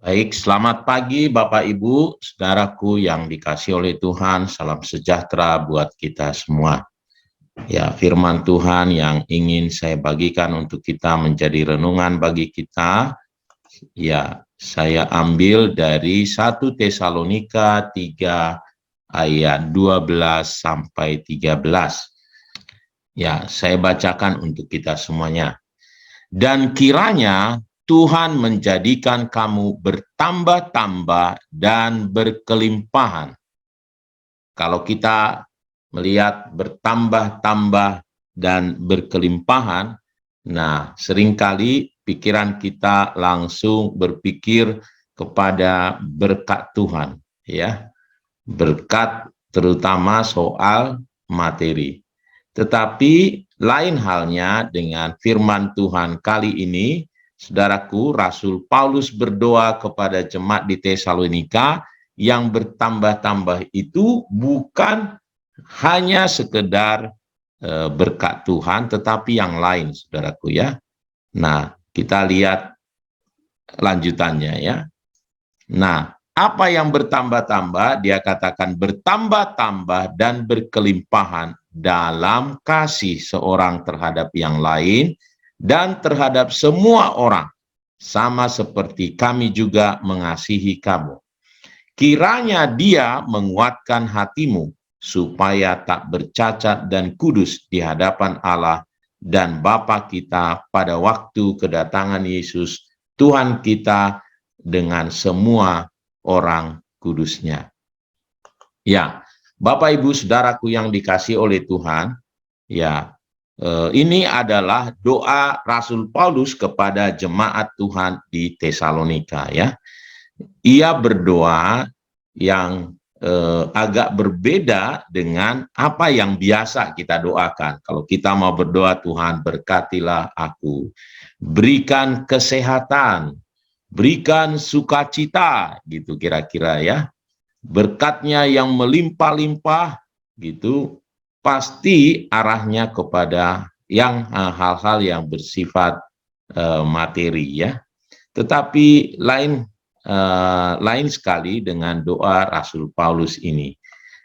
Baik, selamat pagi Bapak Ibu, saudaraku yang dikasihi oleh Tuhan, salam sejahtera buat kita semua. Ya, firman Tuhan yang ingin saya bagikan untuk kita menjadi renungan bagi kita, ya, saya ambil dari 1 Tesalonika 3 ayat 12 sampai 13. Ya, saya bacakan untuk kita semuanya. Dan kiranya Tuhan menjadikan kamu bertambah-tambah dan berkelimpahan. Kalau kita melihat bertambah-tambah dan berkelimpahan, nah seringkali pikiran kita langsung berpikir kepada berkat Tuhan, ya, berkat terutama soal materi. Tetapi lain halnya dengan firman Tuhan kali ini, saudaraku, Rasul Paulus berdoa kepada jemaat di Tesalonika yang bertambah-tambah itu bukan hanya sekedar berkat Tuhan, tetapi yang lain, saudaraku ya. Nah, kita lihat lanjutannya ya. Nah, apa yang bertambah-tambah? Dia katakan bertambah-tambah dan berkelimpahan dalam kasih seorang terhadap yang lain dan terhadap semua orang, sama seperti kami juga mengasihi kamu. Kiranya dia menguatkan hatimu supaya tak bercacat dan kudus di hadapan Allah dan Bapa kita pada waktu kedatangan Yesus Tuhan kita dengan semua orang kudusnya. Ya, Bapak Ibu Saudaraku yang dikasihi oleh Tuhan, ya, ini adalah doa Rasul Paulus kepada jemaat Tuhan di Tesalonika ya. Ia berdoa yang agak berbeda dengan apa yang biasa kita doakan. Kalau kita mau berdoa, Tuhan berkatilah aku, berikan kesehatan, berikan sukacita, gitu kira-kira ya. Berkatnya yang melimpah-limpah, gitu, pasti arahnya kepada yang hal-hal yang bersifat materi ya. Tetapi lain sekali dengan doa Rasul Paulus ini.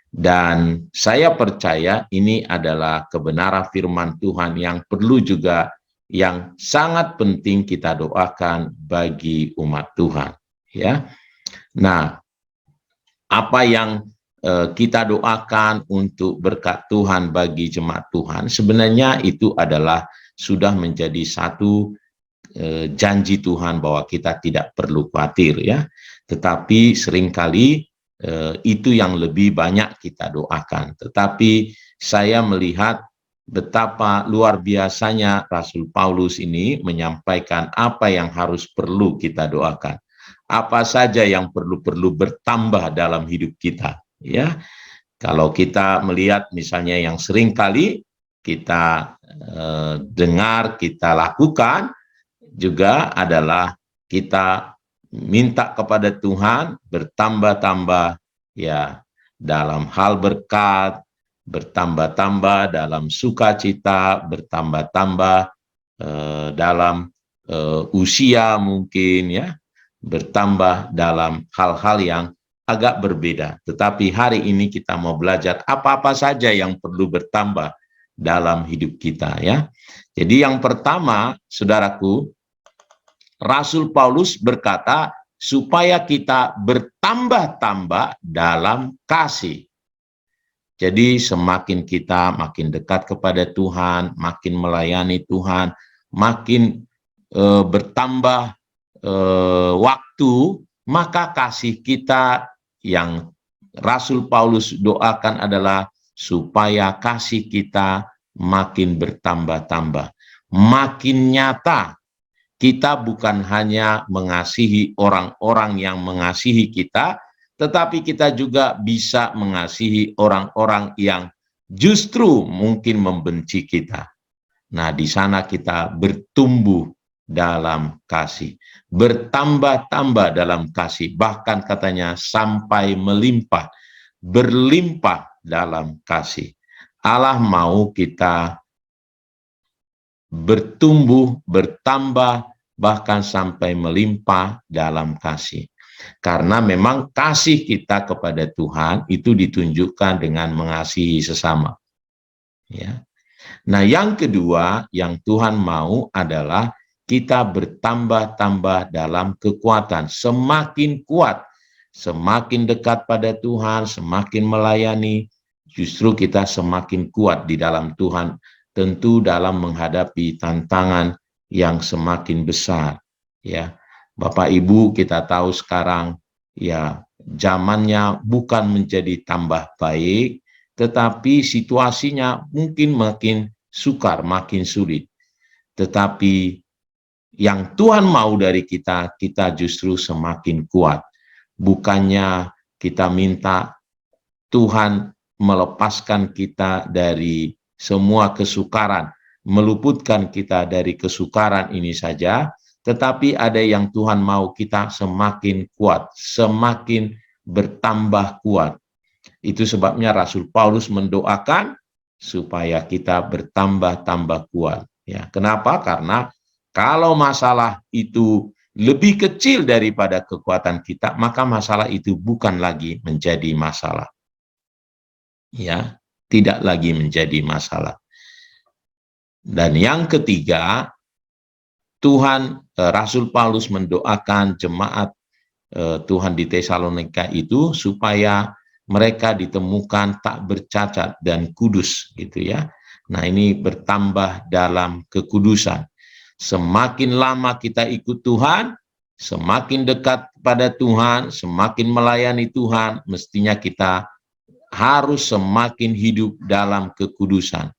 Dan saya percaya ini adalah kebenaran firman Tuhan yang perlu juga, yang sangat penting kita doakan bagi umat Tuhan. Ya, nah, apa yang kita doakan untuk berkat Tuhan bagi jemaat Tuhan, sebenarnya itu adalah sudah menjadi satu janji Tuhan bahwa kita tidak perlu khawatir ya. Tetapi seringkali itu yang lebih banyak kita doakan. Tetapi saya melihat betapa luar biasanya Rasul Paulus ini menyampaikan apa yang harus perlu kita doakan. Apa saja yang perlu bertambah dalam hidup kita ya. Kalau kita melihat misalnya yang seringkali kita dengar, kita lakukan juga adalah kita minta kepada Tuhan bertambah-tambah ya dalam hal berkat, bertambah-tambah dalam sukacita, bertambah-tambah dalam usia mungkin ya, bertambah dalam hal-hal yang agak berbeda. Tetapi hari ini kita mau belajar apa-apa saja yang perlu bertambah dalam hidup kita ya. Jadi yang pertama, saudaraku, Rasul Paulus berkata supaya kita bertambah-tambah dalam kasih. Jadi semakin kita makin dekat kepada Tuhan, makin melayani Tuhan, makin bertambah waktu, maka kasih kita yang Rasul Paulus doakan adalah supaya kasih kita makin bertambah-tambah, makin nyata. Kita bukan hanya mengasihi orang-orang yang mengasihi kita, tetapi kita juga bisa mengasihi orang-orang yang justru mungkin membenci kita. Nah, di sana kita bertumbuh dalam kasih, bertambah-tambah dalam kasih, bahkan katanya sampai melimpah, berlimpah dalam kasih. Allah mau kita bertumbuh, bertambah bahkan sampai melimpah dalam kasih. Karena memang kasih kita kepada Tuhan itu ditunjukkan dengan mengasihi sesama. Ya. Nah, yang kedua yang Tuhan mau adalah kita bertambah-tambah dalam kekuatan. Semakin kuat, semakin dekat pada Tuhan, semakin melayani, justru kita semakin kuat di dalam Tuhan. Tentu dalam menghadapi tantangan yang semakin besar. Ya, Bapak Ibu, kita tahu sekarang ya zamannya bukan menjadi tambah baik, tetapi situasinya mungkin makin sukar, makin sulit. Tetapi yang Tuhan mau dari kita, kita justru semakin kuat. Bukannya kita minta Tuhan melepaskan kita dari semua kesukaran, meluputkan kita dari kesukaran ini saja, tetapi ada yang Tuhan mau kita semakin kuat, semakin bertambah kuat. Itu sebabnya Rasul Paulus mendoakan supaya kita bertambah-tambah kuat. Ya, kenapa? Karena kalau masalah itu lebih kecil daripada kekuatan kita, maka masalah itu bukan lagi menjadi masalah. Ya, tidak lagi menjadi masalah. Dan yang ketiga, Rasul Paulus mendoakan jemaat Tuhan di Tesalonika itu supaya mereka ditemukan tak bercacat dan kudus gitu ya. Nah, ini bertambah dalam kekudusan. Semakin lama kita ikut Tuhan, semakin dekat pada Tuhan, semakin melayani Tuhan, mestinya kita harus semakin hidup dalam kekudusan.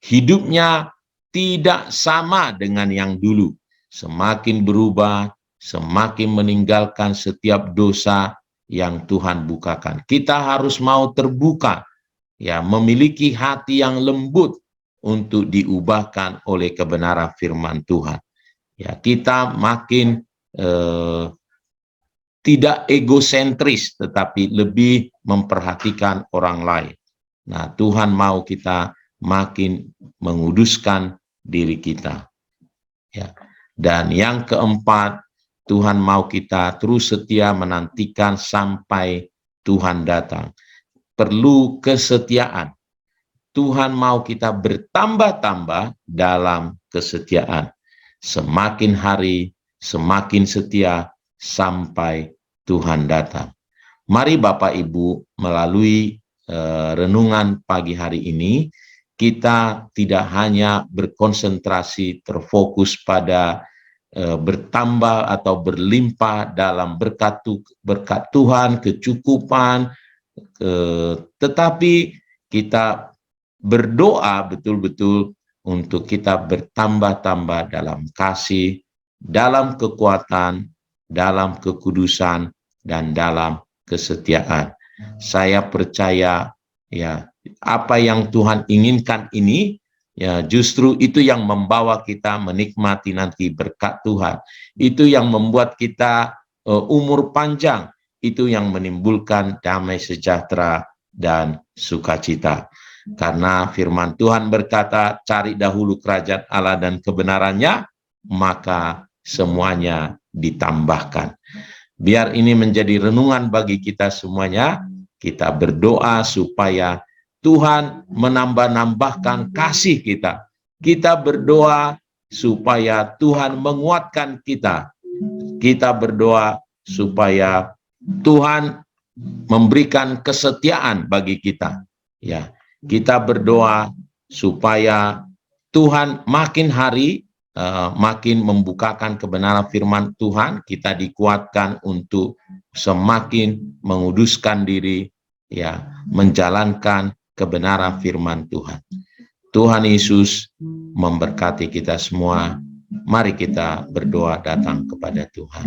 Hidupnya tidak sama dengan yang dulu. Semakin berubah, semakin meninggalkan setiap dosa yang Tuhan bukakan. Kita harus mau terbuka, ya, memiliki hati yang lembut untuk diubahkan oleh kebenaran firman Tuhan. Ya, kita makin tidak egosentris, tetapi lebih memperhatikan orang lain. Nah, Tuhan mau kita makin menguduskan diri kita. Ya. Dan yang keempat, Tuhan mau kita terus setia menantikan sampai Tuhan datang. Perlu kesetiaan. Tuhan mau kita bertambah-tambah dalam kesetiaan. Semakin hari, semakin setia sampai Tuhan datang. Mari Bapak Ibu, melalui renungan pagi hari ini, kita tidak hanya berkonsentrasi terfokus pada bertambah atau berlimpah dalam berkat Tuhan, kecukupan, tetapi kita berdoa betul-betul untuk kita bertambah-tambah dalam kasih, dalam kekuatan, dalam kekudusan, dan dalam kesetiaan. Saya percaya ya, apa yang Tuhan inginkan ini, ya justru itu yang membawa kita menikmati nanti berkat Tuhan. Itu yang membuat kita umur panjang, itu yang menimbulkan damai sejahtera dan sukacita. Karena firman Tuhan berkata, cari dahulu kerajaan Allah dan kebenarannya, maka semuanya ditambahkan. Biar ini menjadi renungan bagi kita semuanya. Kita berdoa supaya Tuhan menambah-nambahkan kasih kita. Kita berdoa supaya Tuhan menguatkan kita. Kita berdoa supaya Tuhan memberikan kesetiaan bagi kita. Ya, kita berdoa supaya Tuhan makin hari makin membukakan kebenaran firman Tuhan, kita dikuatkan untuk semakin menguduskan diri, ya, menjalankan kebenaran firman Tuhan. Tuhan Yesus memberkati kita semua. Mari kita berdoa datang kepada Tuhan.